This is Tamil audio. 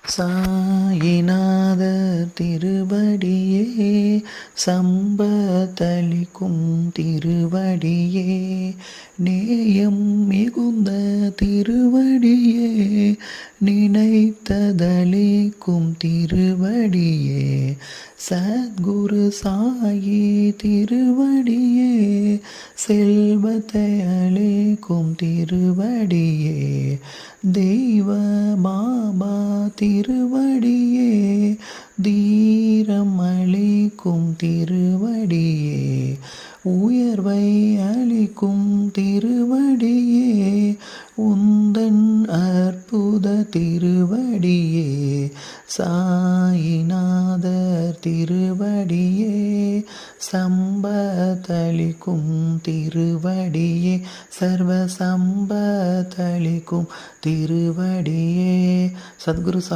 சாயிநாத திருவடியே சம்பத்தளிக்கும் திருவடியே நேயம் மிகுந்த திருவடியே நினைத்ததளிக்கும் திருவடியே சத்குரு சாயி திருவடியே செல்வத்தை அளிக்கும் திருவடியே தெய்வ பாபா திருவடியே தீரம் அளிக்கும் திருவடியே உயர்வை அளிக்கும் திருவடியே உந்தன் அற்புத திருவடியே சாயிநாதர் திருவடியே சம்பத்தளிக்கும் திருவடியே சர்வ சம்பத்தளிக்கும் திருவடியே சத்குரு